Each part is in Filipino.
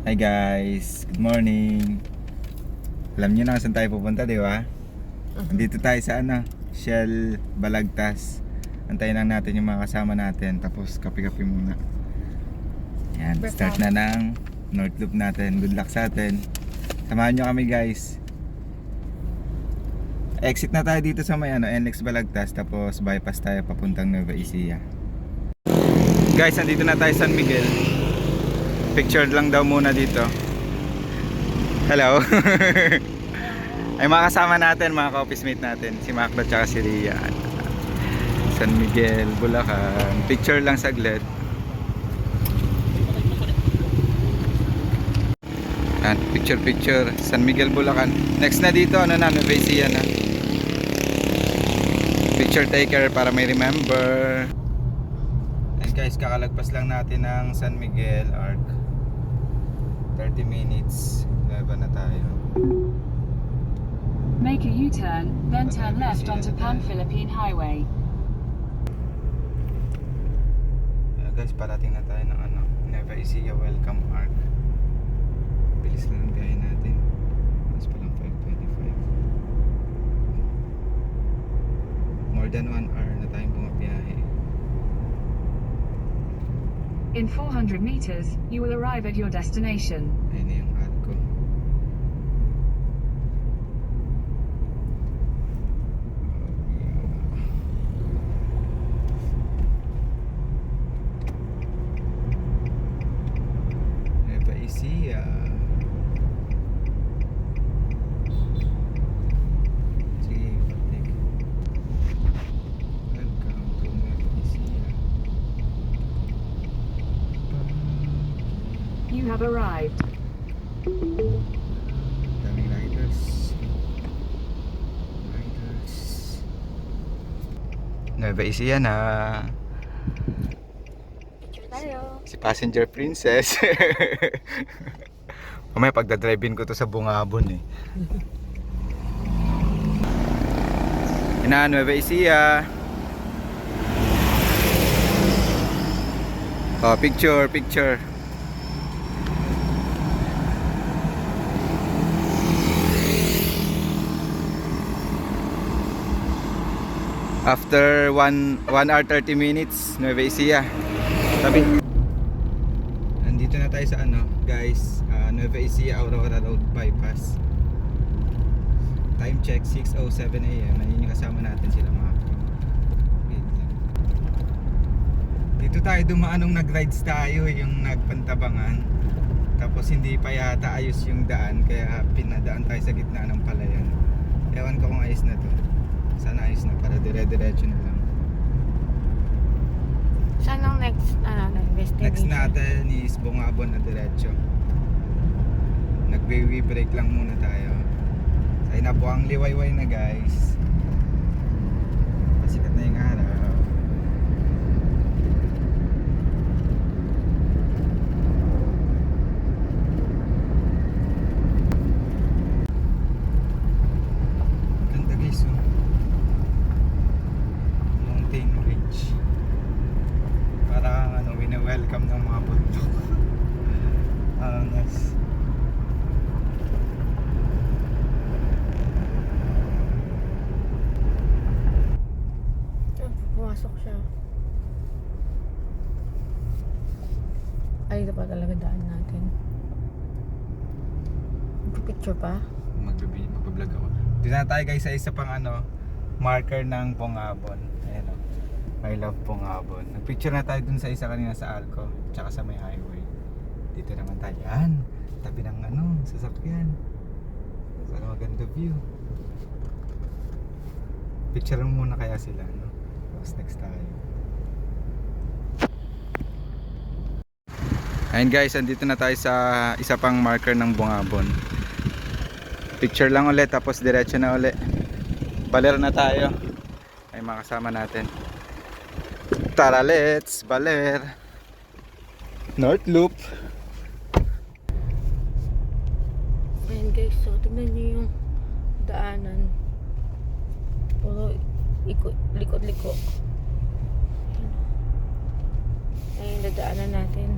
Hi guys, good morning. Alam niyo na saan tayo pupunta, di ba? Dito tayo sa Shell Balagtas. Antayin lang natin yung mga kasama natin, tapos kape-kape muna. Yan, start na ng North Loop natin. Good luck sa atin. Samahan nyo kami guys. Exit na tayo dito sa may NLEX Balagtas, tapos bypass tayo papuntang Nueva Ecija. Guys, nandito na tayo San Miguel. Picture lang daw muna dito. Hello. Ay mga kasama natin, mga ka-office mate natin, si Macdo at si Ria. San Miguel, Bulacan. Picture lang saglit. Yan, picture San Miguel, Bulacan. Next na dito, Nueva Ecija na. Picture taker para may remember. And guys, kakalagpas lang natin ng San Miguel Arc. 30 minutes, Nueva na tayo. Make a U-turn, then turn left onto Pan-Philippine Highway. Guys, parating na tayo ng Nueva Ecija Welcome Arc. Bilis lang ang biyahe natin. Mas palang 5:25. More than 1 hour na tayong bumabiyahe. In 400 meters, you will arrive at your destination. Ayun na yung arco. Nueva Ecija. Sige, patik. Welcome to Nueva Ecija. You have arrived. Daming riders. Nueva Ecija na. Picture tayo. Si Passenger Princess. Mamaya pagdadrive-in ko to sa Bungabon eh. Nueva Ecija. Oh, picture. After 1 hour 30 minutes, Nueva Ecija. Tabi. Nandito na tayo sa guys, Nueva Ecija Aurora Road Bypass. Time check 6:07 AM. Ayun yung kasama natin sila mga. Wait lang. Dito tayo dumaan nung nag-rides tayo, yung nagpantabangan. Tapos hindi pa yata ayos yung daan, kaya pinadaan tayo sa gitna ng palayan. Ewan ko kung ayos na to. Sana ayos na para dire-diretso na lang. Saan ang next destination? Next natin is Bungabon na diretso. Nag-baby break lang muna tayo. Ay na po ang liwayway na guys. Pasikat na yung araw. Ganda guys, oh. Mountain Ridge. Parang wini-welcome ng mga bundok. Nice. Pumasok siya. Ay, ito pa talaga daan natin. Picture pa? Magbablog ako. Dito na tayo guys sa isa pang marker ng Bungabon. Ayan o. I love Bungabon. Nagpicture na tayo dun sa isa kanina sa Alco, tsaka sa may highway. Dito naman tayo. Yan. Tabi ng sasakyan. Para maganda view. Picture mo muna kaya sila, no? Tapos next tayo. Ayun guys, andito na tayo sa isa pang marker ng Bungabon. Picture lang ulit, tapos diretso na ulit. Baler na tayo. Ay mga kasama natin. Tara, let's baler. North Loop. Ayan guys, so tignan nyo yung daanan. Puro likot-liko. Ayun, dadaanan natin.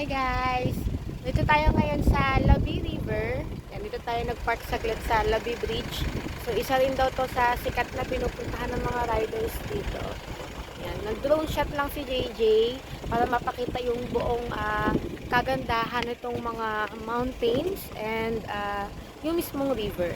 Hi guys! Dito tayo ngayon sa Labi River. Yan, dito tayo nagpark saglit sa Labi Bridge. So isa rin daw to sa sikat na pinupuntahan ng mga riders dito. Yan, nag-drone shot lang si JJ para mapakita yung buong kagandahan nitong mga mountains and yung mismong river.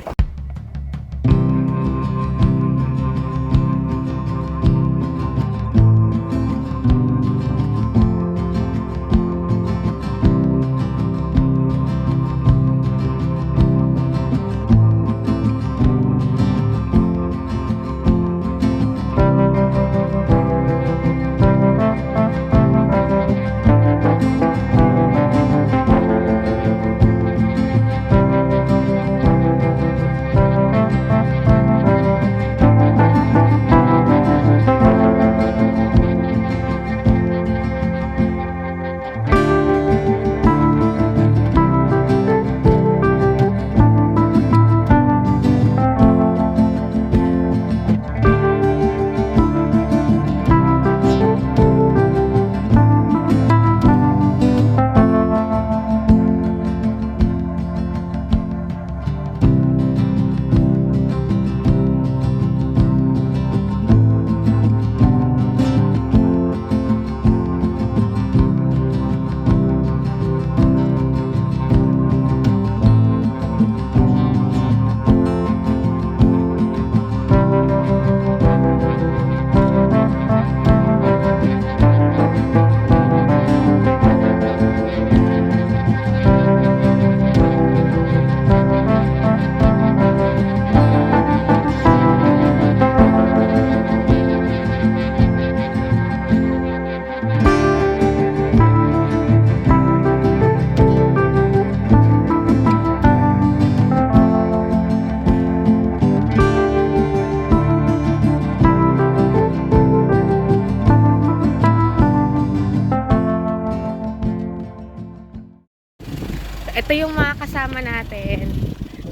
Ito yung mga kasama natin.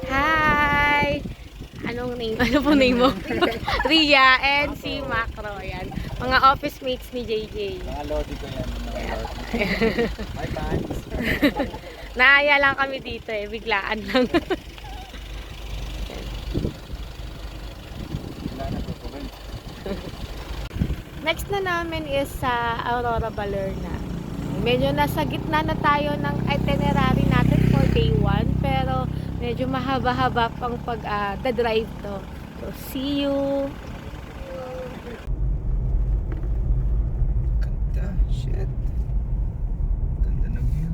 Hi! Anong name? Ano po name mo? Ria and si Macro. Yan. Mga office mates ni JJ. Mga lodi ko yan. My fans. Naaya lang kami dito eh. Biglaan lang. Next na namin is sa Aurora Balerna. Medyo nasa gitna na tayo ng itinerary natin for day 1. Pero medyo mahaba-haba pang pag-drive to. So, see you! Ganda. Shit. Ganda ng view.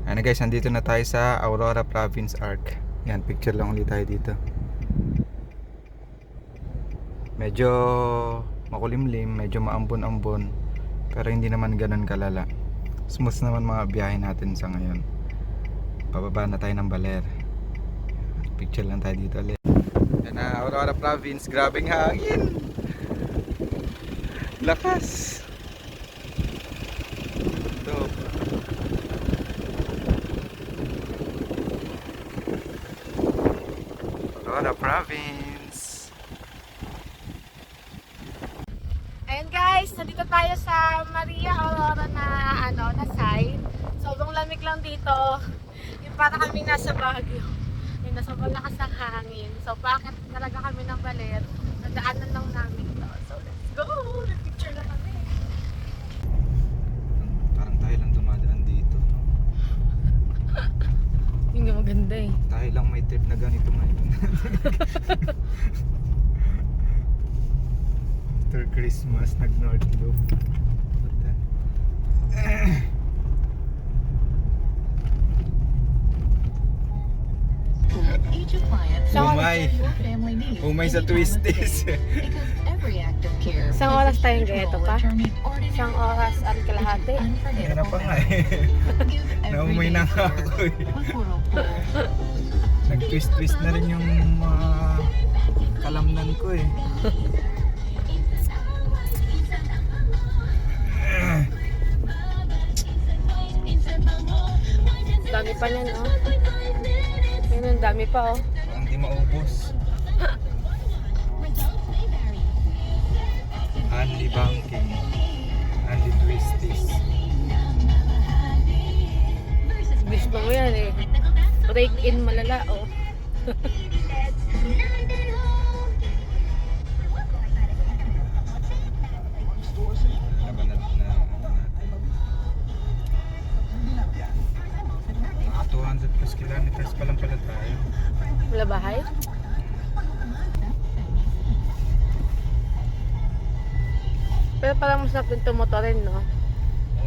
Ano guys, nandito na tayo sa Aurora Province Arc. Yan, picture lang ulit tayo dito. Medyo makulimlim, medyo maambon-ambon, pero hindi naman ganun kalala. Smooth naman mga biyahe natin sa ngayon. Pababa na tayo ng Baler. Picture lang tayo dito ulit. Yan na, Aurora Province. Grabing hangin. Lakas. Ito. Aurora Province. Ayan guys, nandito tayo sa Maria Aurora na side. Sobrang lamig lang dito. Yung para kami nasa Baguio. Yung nasa malakas ng hangin. So bakit talaga kami ng Baler? Nadaanan lang namin to. So let's go! Nag-picture na kami. Parang tayo lang dumadaan dito. Hindi maganda eh. Tayo lang may trip na ganito ngayon. After Christmas, nag-North Loop. Umay sa twisties. Isang oras tayong ganito pa. Isang oras at kalahati. Yan na pa nga eh. Naumay na nga ako eh. Nag-twist-twist na rin yung mga kalamnan ko eh. pa niyan, oh. Ayun, ang dami pa, oh. Parang di maubos. Only banking. Only twisties. Gusto mo yan, eh. Break in malala, oh. Laban na mga 200 plus kilometers pa lang pala tayo. Wala bahay? Pero parang masarap din tumotorin, no? Oo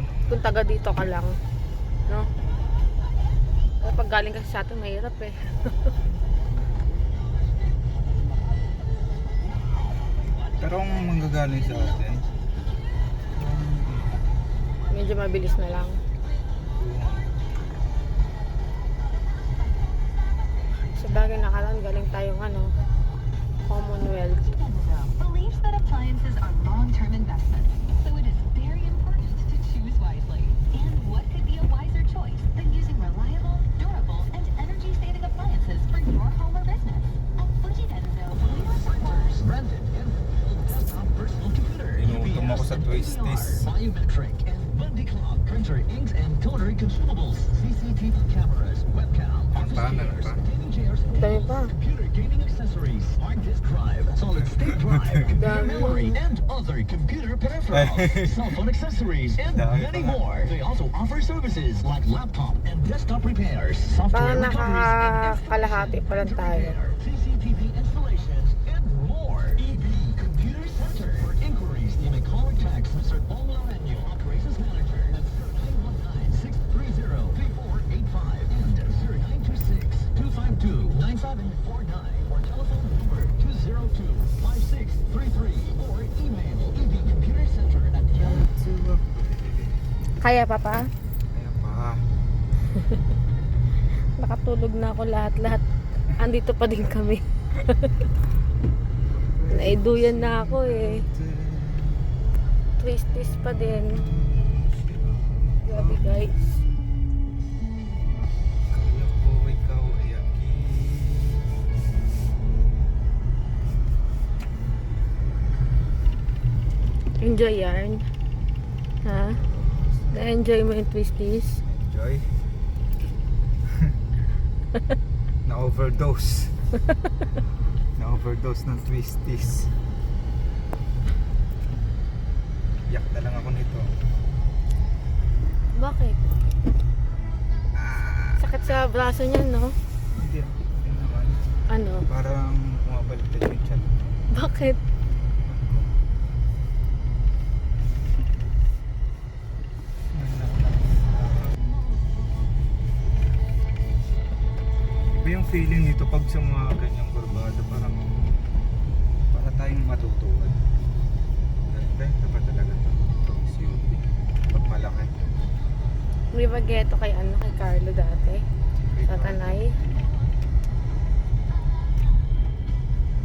naman. Kung taga dito ka lang, no? Pero pag galing kasi sa atin, mahirap eh. Pero kung manggagaling sa atin, Medyo mabilis na lang. Sa bagay nakaraan, galing tayong ano, Commonwealth. Believes that appliances are long-term investments, so it is very important to choose wisely. And what could be a wiser choice than using reliable, durable, and energy-saving appliances for your home or business? At Fujitenzo, we are supporters. Branded and desktop personal computer. Inuutom ako sa twisties. Biometric and Bundy Clock printer inks and culinary consumables. CCTV cameras, webcam, office Paano chairs, pa? gaming chairs, Dami and pa. computer gaming accessories. Hard disk drive, solid state drive, computer Dami. memory, and other computer peripherals. Cell phone accessories, and Dami many pa nga. more. They also offer services like laptop and desktop repairs, software Parang recoveries, and nakakalahati pa lang tayo. CCTV installations, and more. EB Computer Center. For inquiries, you may call or text Mr. Paul Lorenzo, Operations Manager, at 0919-630-3485 and 0926-252-9749 or telephone number 202-5633 or email ebcomputercenter@yahoo. Kaya pa pa? Ayan pa. Nakatulog na ako lahat-lahat. Andito pa din kami. Naiduyan na ako eh. Twisties pa din. Grabe guys. Kala ko ikaw ay aki. Enjoy yarn. Ha? Na-enjoy mo yung twisties? Enjoy. Na-overdose. Na-overdose ng twisties. Yak na lang ako nito. Bakit? Sakit sa braso niya, no? Hindi naman. Ano? Parang bumabaliktad yung chat. Bakit? Iba yung feeling nito pag sa mga ganyang kurbada, parang para tayong matutuwad. Ganda pa talaga ito. SUV. Pag malaki. May bageto kay ano, kay Carlo dati. Sa Tanay.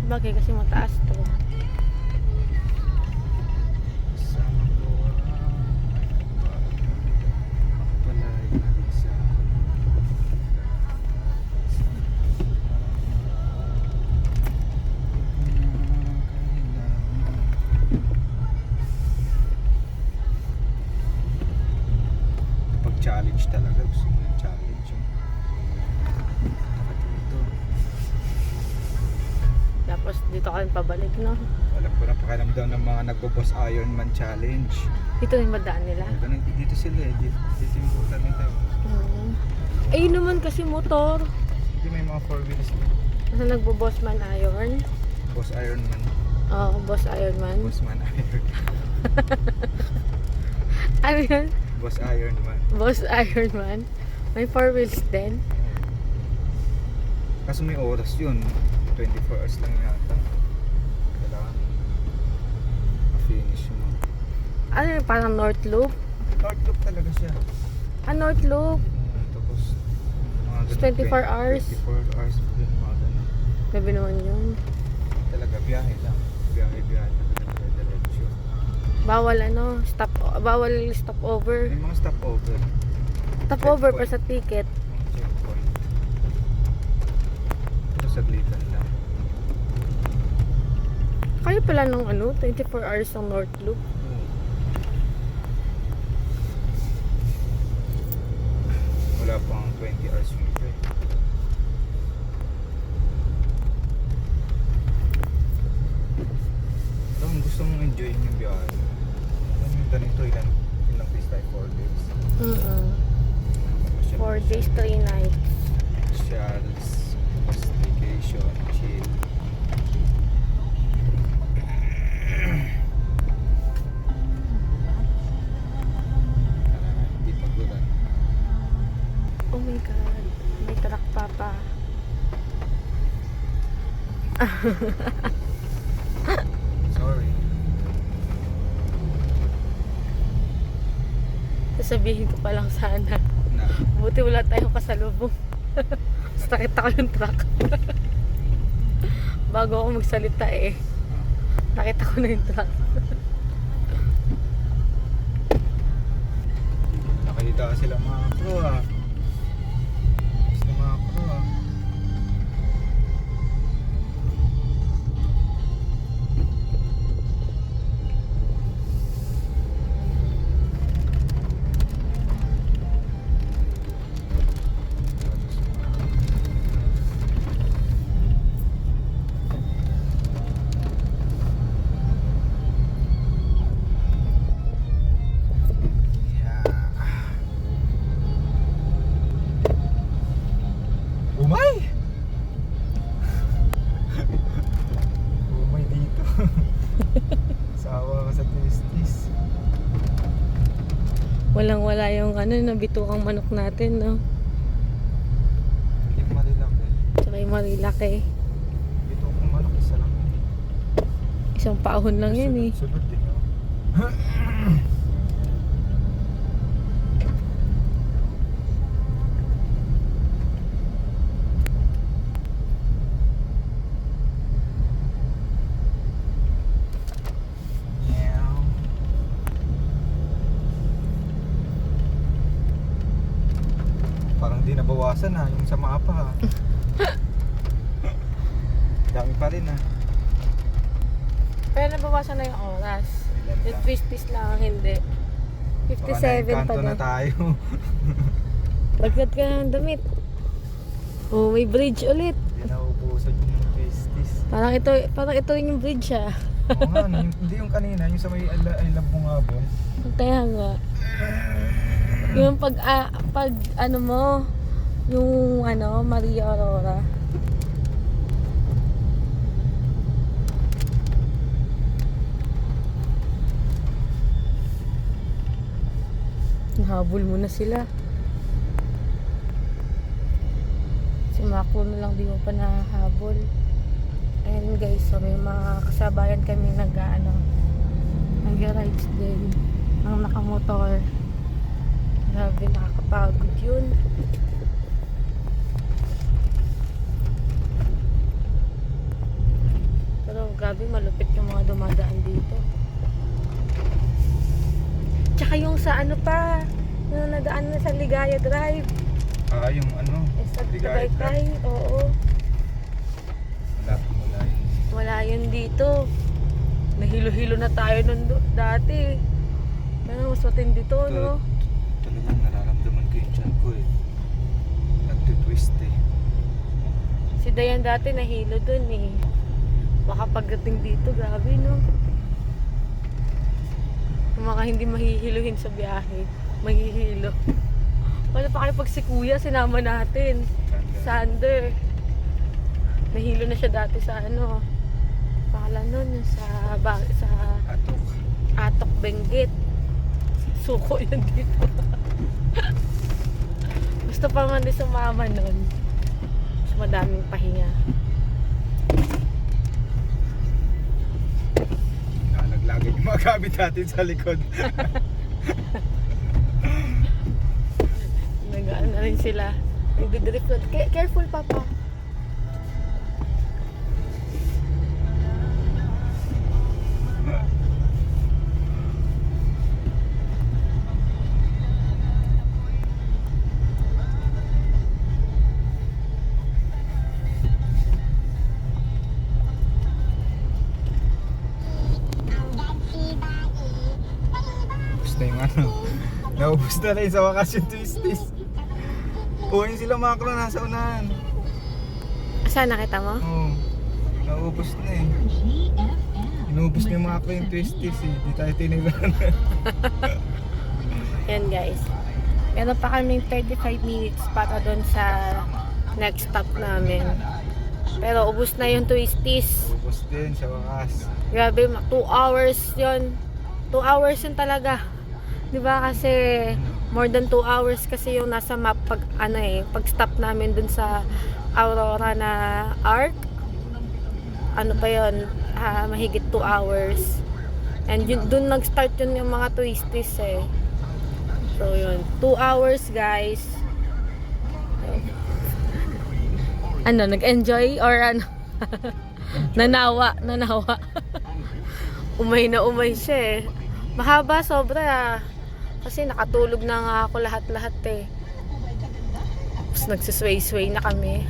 Bagay kasi mataas to. Kasama ko ang palay isa. Pag challenge talaga, gusto mo yung challenge. Nakatito. Tapos dito ka rin pabalik, no? Alam ko na pakiramdam ng mga nagbo-boss Ironman challenge. Dito rin madaan nila. Dito sila eh. Dito yung buta nila. Ayun naman kasi motor. Hindi may mga 4 wheels na. Nasa nagbo-boss man iron. Boss Ironman. Oo, boss Ironman. Bossman Iron. Ano yun? Boss Ironman. Boss Ironman. May 4 wheels din. Kaso may oras yun. 24 hours lang yata. Kailangan ma-finish mo. Ano yun? Parang North Loop? North Loop talaga siya. North Loop. Tapos mga ganun, 24 hours? 24 hours yun, mga ganun. Gabi naman yun. Talaga biyahe lang. Biyahe talaga. Diretso. Bawal ano, bawal stop over. May mga stopover. Stop over pa sa ticket. Checkpoint. saglitan lang. Kaya pala nung 24 hours ng North Loop. Wala pang 20 hours dito eh. Pero kung gusto mong enjoyin yung biyahe, ano yung ganito, ilang days tayo? 4 days. 4 days, 3 nights. Socials, vacation, chill. Hindi pagulan. Oh my God. May truck pa. Sorry. Sasabihin ko pa lang sana. Na. Buti wala tayong kasalubong. Tapos nakita ko yung truck. Bago ako magsalita nakita ko na yung truck. Nakita ka sila mga crew Sila mga crew Umay! Umay dito. Sawa ka sa twisties. Walang-wala yung nabitukang manok natin, no? Yung malilaki. Tsaka yung marilaki. Dito kung manok, isa lang. Isang paahon lang yan Sunod din yun. Parang di nabawasan yung sa mapa Dami pa rin Pero nabawasan na yung oras. Ilan Yung lang? twisties lang, hindi. 57 pa na din. tayo. Baglat ka ng damit. Oh, may bridge ulit. Hindi na ubusan yung twisties. Parang ito rin yung bridge Oo nga, hindi yung kanina, yung sa may I love Bungabon. Kaya nga. Yung pag yung Maria Aurora. Nahabol mo na sila. Si Mako na lang di mo pa nahabol. Ayan guys, so may mga kasabayan kami nag-rides din ng nakamotor. Grabe, nakakapagod yun. Pero grabe, malupit yung mga dumadaan dito. Tsaka yung sa yung nadaan na sa Ligaya Drive. Yung Sa Ligaya Tagaytay, oo. Wala yun. Wala yun dito. Nahilo-hilo na tayo nun dati. Mas matindi to, no? Talagang nararamdaman ko yung tiyan ko nagtitwist Si Dayan dati nahilo dun Baka pagdating dito, grabe, no? Yung mga hindi mahihiluhin sa biyahe, mahihilo. Wala pa kayo pag si Kuya, sinama natin. Sander. Nahilo na siya dati sa pangalan nun, sa Atok Benguet. Suko yun dito. Gusto pa man din sumama nun. Mas madaming pahinga. Nalaglagay yung mga gamit natin sa likod. Nagaan na rin sila. Nagdidrift na. Careful, Papa. Naubos na rin sa wakas yung twisties. Puhin sila makro, nasa unahan. Saan nakita mo? Oo. Naubos na eh. Inubos ni makro yung twisties eh. Di tayo tinilan. Yan guys. Meron pa kaming 35 minutes para doon sa next stop namin. Pero ubos na yung twisties. Naubos din sa wakas. Grabe, 2 hours yun. 2 hours yun talaga. Diba kasi more than 2 hours kasi yung nasa map pag pag stop namin dun sa Aurora na Arc. Ano pa yun? Mahigit 2 hours. And yun, dun nag-start yun yung mga twisties eh. So yun, 2 hours guys. Ano, nag-enjoy or ano? Nanawa. Umay na umay siya eh. Mahaba sobra. Kasi nakatulog na nga ako lahat-lahat eh. Tapos nagsisway-sway na kami.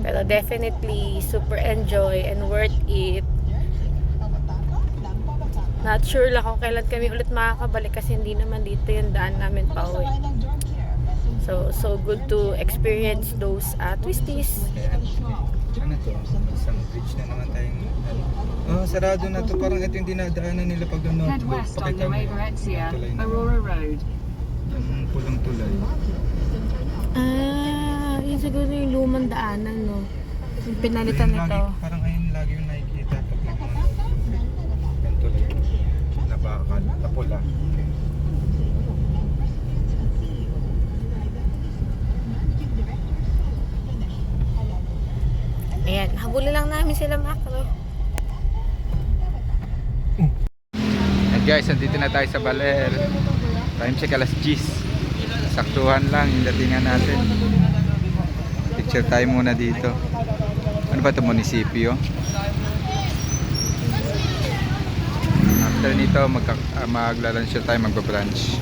Pero definitely super enjoy and worth it. Not sure lang kung kailan kami ulit makakabalik kasi hindi naman dito yung daan namin pa uwi. So good to experience those twisties. Ano to? Isang bridge na naman tayong sarado na to. Parang ito yung dinadaanan nila pag doon Head west on Nueva Ecija, Aurora Road. Yung pulang tulay. Yun siguro yung lumang daanan, no? Yung pinalitan nito. Parang ayun lagi yung nakikita pag yung tulay. Nabakal, napula. Ayan, habulin lang namin sila makro. And guys, nandito na tayo sa Baler. Time check alas 10. Saktuhan lang yung datingan natin. Picture tayo muna dito. Ano ba ito, munisipyo? After nito, maglalansyo tayo, magbabrunch.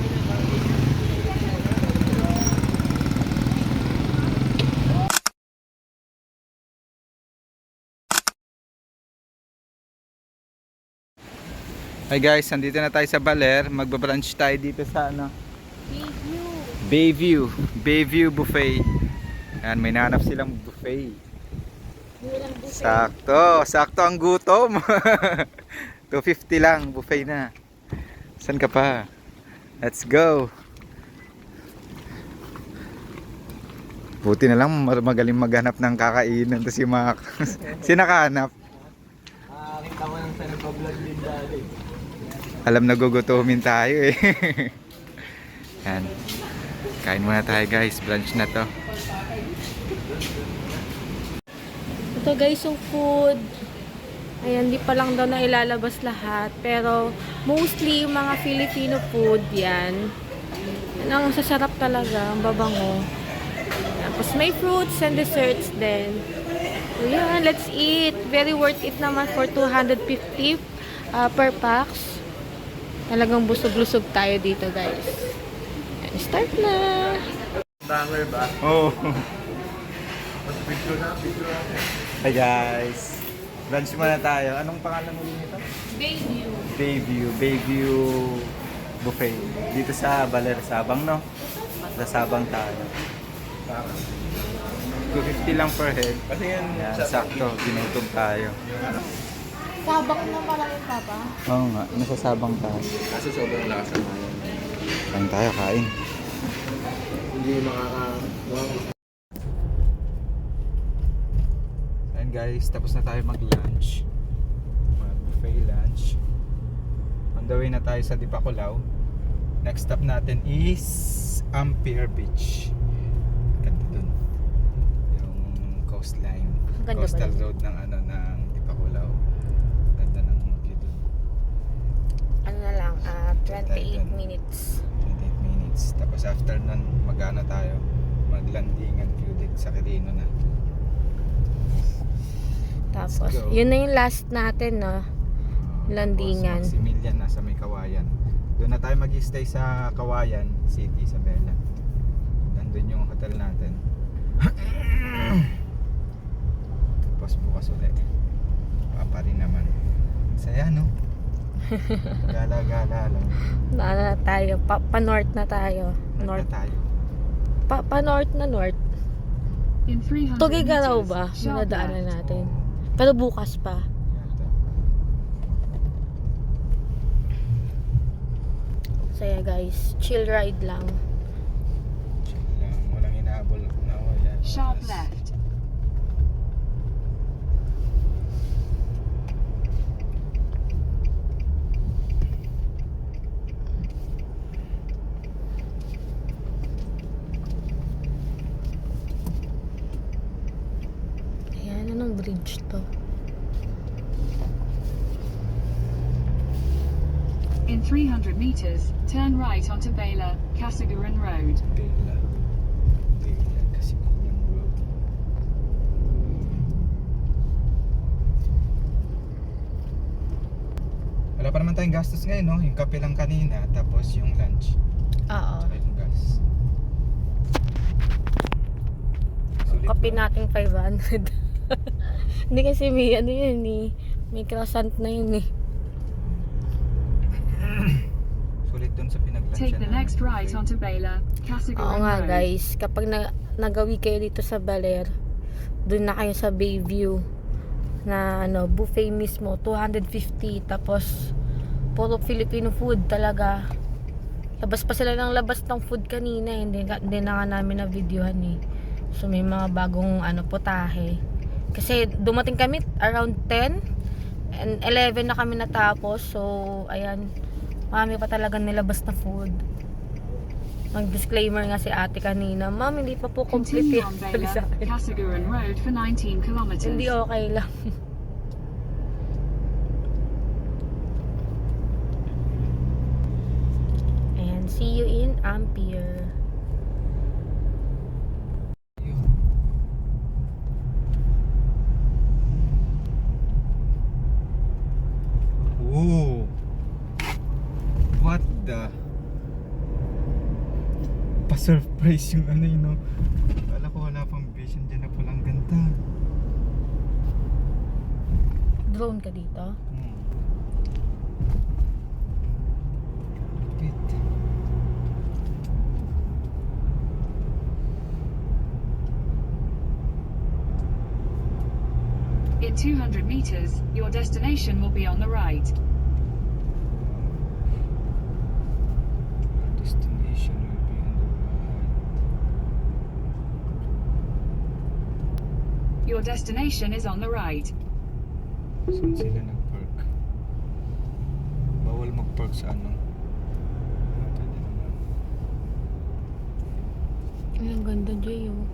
Hi guys, nandito na tayo sa Baler. Magbabrunch tayo dito sa Bayview Buffet. Ayan, may nahanap silang buffet. Sakto ang gutom. 250 lang, buffet na. San ka pa? Let's go. Buti na lang magaling maghanap ng kakainan to si Mac. Sino nakahanap? Kita mo lang sa nagpa-vlog din dali. Alam na gugutumin tayo eh. Yan. Kain muna tayo guys, brunch na to. Ito guys, yung food. Ayan, di pa lang daw na ilalabas lahat. Pero mostly yung mga Filipino food yan. Yan ang sasarap talaga, ang babango. Tapos may fruits and desserts din. So yan, let's eat. Very worth it naman for 250 per packs. Talagang busog-lusog tayo dito guys. And start na! Banger ba? Oh. Picture na. Hi guys. Brunch muna tayo. Anong pangalan mo nito? Bayview Buffet. Dito sa Baler, Sabang, no? Sa Sabang tayo. 250 lang per head. Kasi yan, Yan, sakto. Ginutom tayo. Sabak na maraming papa. Oo nga, nasa Sabang tayo. kaso sobrang lakas ng mayo. Kain tayo, kain. Hindi Ayan guys, tapos na tayo mag-lunch. Mag-buffet lunch. On the way na tayo sa Dipakulaw. Next stop natin is Ampere Beach. Ganda dun. Yung coastline. Ganda ba Coastal dun? road ng ng Dipakulaw. Ganda ng view dun. Ano na lang, 28 Tayo. minutes. 28 minutes. Tapos after nun, mag-ano tayo. Maglandingan view dito sa Quirino na. Tapos, Let's go. yun na yung last natin, no? Landingan. Tapos Maximilian nasa may Kawayan. Doon na tayo mag-stay sa Kawayan City, Isabela. Nandun yung hotel natin. Tapos bukas ulit. Pa rin naman. Saya, no? Gala-gala lang. Na tayo, pa-north na tayo. North North. na tayo. Pa-north na north. In 300 Tugigaraw meters, ba? sharp Nadaanan left. natin. Pero bukas pa. Yata. Saya guys, chill ride lang. Chill lang. Walang inaabol na wala. Sharp left. Ayan, anong bridge to? In 300 meters, turn right onto Baylor, Casiguran Road. Bela. Bela kasi kulang road. Wala pa naman tayong gastos ngayon, no? Yung kape lang kanina, tapos yung lunch. Oo. Tsaka yung gas. Sulit Kape na. natin 500. Hindi kasi may ano yun eh. May croissant na yun eh. Sulit dun sa pinaglansya Take the next right onto Baylor, Oo Casiguran nga Road. guys, kapag nagawi kayo dito sa Baler, doon na kayo sa Bayview na ano, buffet mismo, 250, tapos puro Filipino food talaga. Labas pa sila ng labas ng food kanina, hindi na nga namin na videohan eh. So may mga bagong ano, putahe. Kasi dumating kami around 10 and 11 na kami natapos. So ayan, marami pa talagang nilabas na food. Mag-disclaimer nga si ate kanina, ma'am, hindi pa po complete Continue on yung Baylor, sa akin. Casiguran Road for 19 kilometers. Hindi okay lang. And see you in Ampere. Oh! What the? Pa-surprise yung ano yun, no? Kala ko wala pang vision dyan na palang ganda. Drone ka dito? Wait. In 200 meters, your destination will be on the right. Our destination will be on the right. Your destination is on the right. Saan sila nag-park? Bawal mag-park sa ano? Pwede naman. Ay, ang ganda, Jay, oh.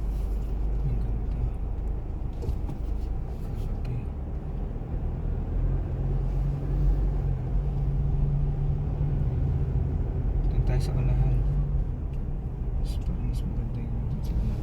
Ang ganda. Grabe. Doon tayo sa unahan. Parang mas maganda yung doon sa unahan.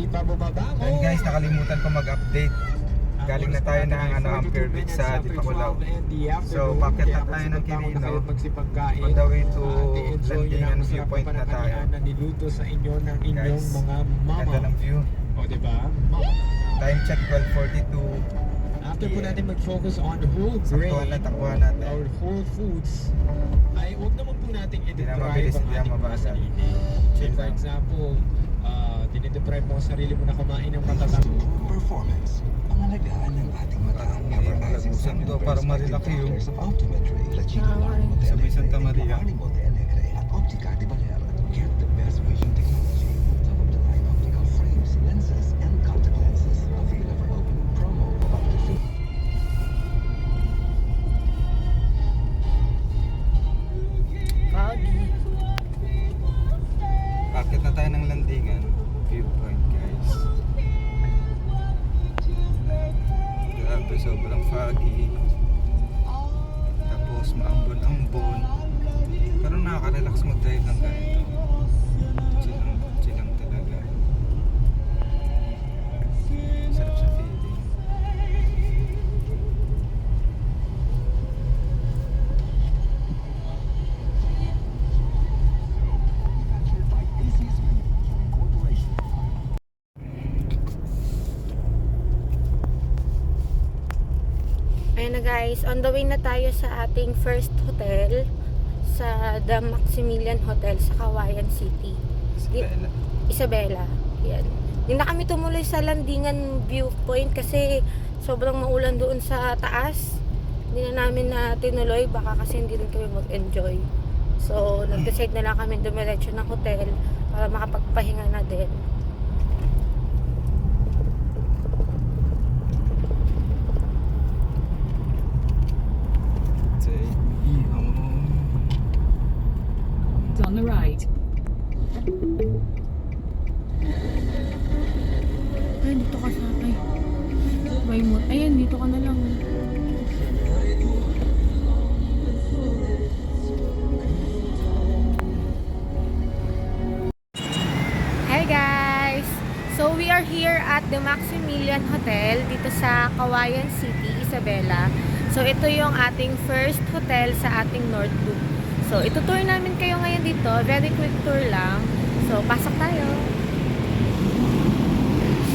Ayun guys, nakalimutan ko mag-update. Galing na tayo ng Ampere Beach sa Dipakulaw. So, packet na tayo ng Quirino. On the way to landing and viewpoint na tayo. Niluto sa inyo ng inyong Guys, mga ganda mama. ng view. O, diba? Time check 12:42. After po Yeah. natin mag-focus on whole grain Takbuhan natin. or whole foods, ay huwag naman po natin Hindi na i-deprive mabilis, ang hindi na ating mga mabasag. sarili. So Chill for lang. example, dinideprive mo ang sarili mo na kumain ng matatang. Performance. Pangalagaan ng ating mata ang Parang advertising malagusan summit to, parang marilaki yun. factors of Optometry, La Chica Laring Motel Sa may Santa Maria. Laring Motel Negre at Optica de Baler. Get the best vision technology. Top of the line optical frames, lenses, and contact lenses. Available. Promo of up to 50. Foggy. Bakit na tayo ng landingan? Viewpoint guys. Grabe, sobrang foggy. Tapos maambon-ambon. Pero nakaka-relax mag-drive ng ganito. Chill lang talaga. Sarap sa feeling. Manufactured by ACS Manufacturing Corporation. Ayan na guys, on the way na tayo sa ating first hotel sa The Maximilian Hotel sa Kawayan City. Isabela. Isabela. Yan. Hindi na kami tumuloy sa Landingan Viewpoint kasi sobrang maulan doon sa taas. Hindi na namin na tinuloy, baka kasi hindi rin kami mag-enjoy. So, nag-decide na lang kami dumiretso ng hotel para makapagpahinga na din. Take me home. On the right. Ay, dito ka sa akin. May mo. Ayan, dito ka na lang. Hi guys! So we are here at the Maximilian Hotel dito sa Kawayan City, Isabela. So ito yung ating first hotel sa ating North Loop. So itutour namin kayo ngayon dito. Very quick tour lang. So pasok tayo.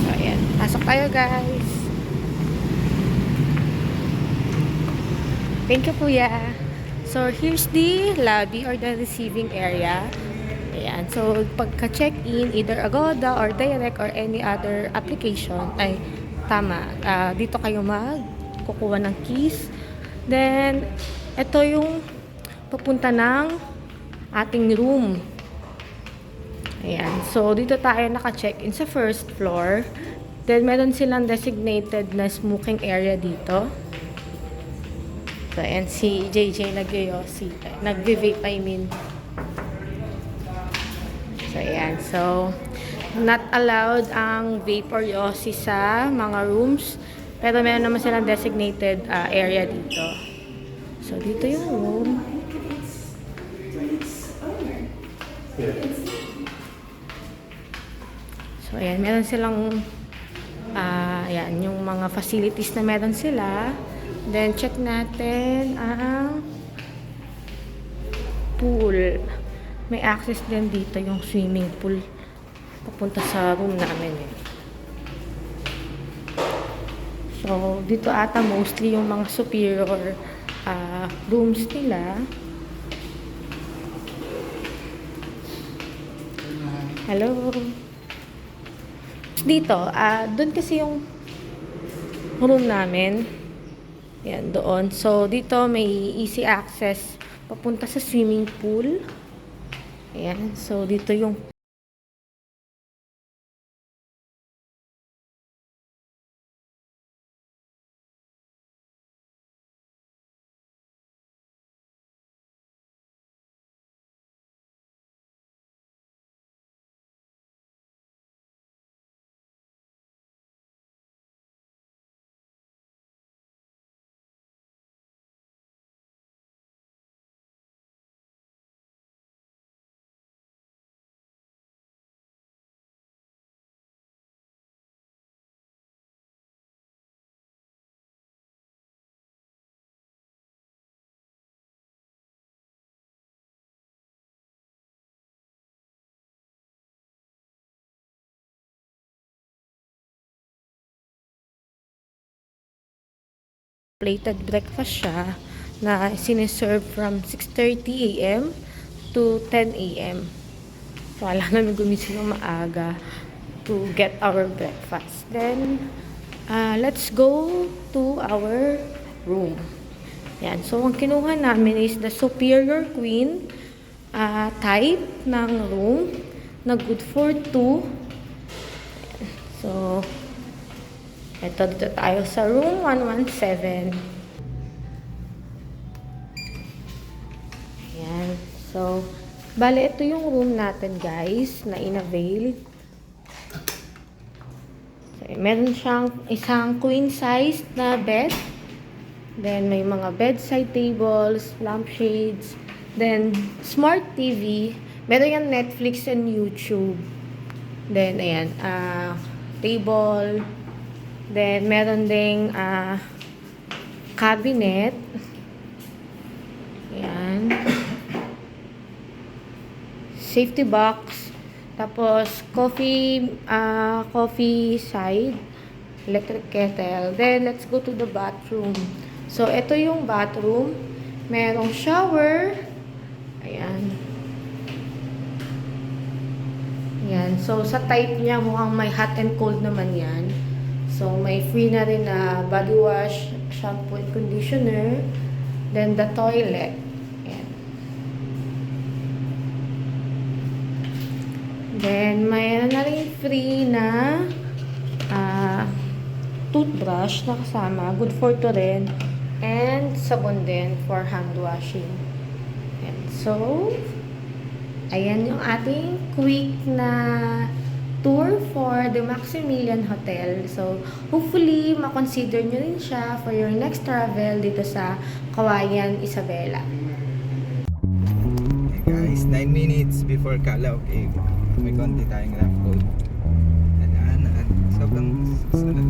So ayan, pasok tayo guys. Thank you kuya. So here's the lobby or the receiving area. Ayan. So, pagka-check-in, either Agoda or Direct or any other application, ay, tama. Dito kayo kukuha ng keys. Then, ito yung papunta ng ating room. Ayan. So, dito tayo naka-check-in sa first floor. Then, meron silang designated na smoking area dito. So, ayan, si JJ nag-vape, I mean. So, ayan. So, not allowed ang vape or yosi sa mga rooms. Pero meron naman silang designated area dito. So, dito yung room. So, ayan. Meron silang ayan, yung mga facilities na meron sila. Then, check natin ang pool. May access din dito yung swimming pool papunta sa room namin eh. So, dito ata mostly yung mga superior rooms nila. Hello. Dito, doon kasi yung room namin. Yan, doon. So, dito may easy access papunta sa swimming pool. Ayan. So, dito yung plated breakfast siya na siniserve from 6:30 a.m. to 10 a.m. So, kailangan namin gumising ng maaga to get our breakfast. Then, let's go to our room. Yan. So, ang kinuha namin is the Superior Queen type ng room na good for 2. So, dito tayo sa room 117. Ayan. So, bale, ito yung room natin, guys, na in-avail. So, meron siyang isang queen size na bed. Then, may mga bedside tables, lampshades. Then, smart TV. Meron yan Netflix and YouTube. Then, ayan, table. Then, meron ding cabinet. Ayan. Safety box. Tapos, coffee side. Electric kettle. Then, let's go to the bathroom. So, ito yung bathroom. Merong shower. Ayan. Ayan. So, sa type niya, mukhang may hot and cold naman yan. So, may free na rin na body wash, shampoo and conditioner. Then, the toilet. Ayan. Then, mayroon na rin free na toothbrush na kasama. Good for 2 rin. And sabon din for hand washing. And so, ayan yung ating quick na tour for the Maximilian Hotel. So, hopefully, makonsider nyo rin siya for your next travel dito sa Kawayan, Isabela. Okay guys, 9 minutes before Calao. Okay, may konti tayong rough road. At sobrang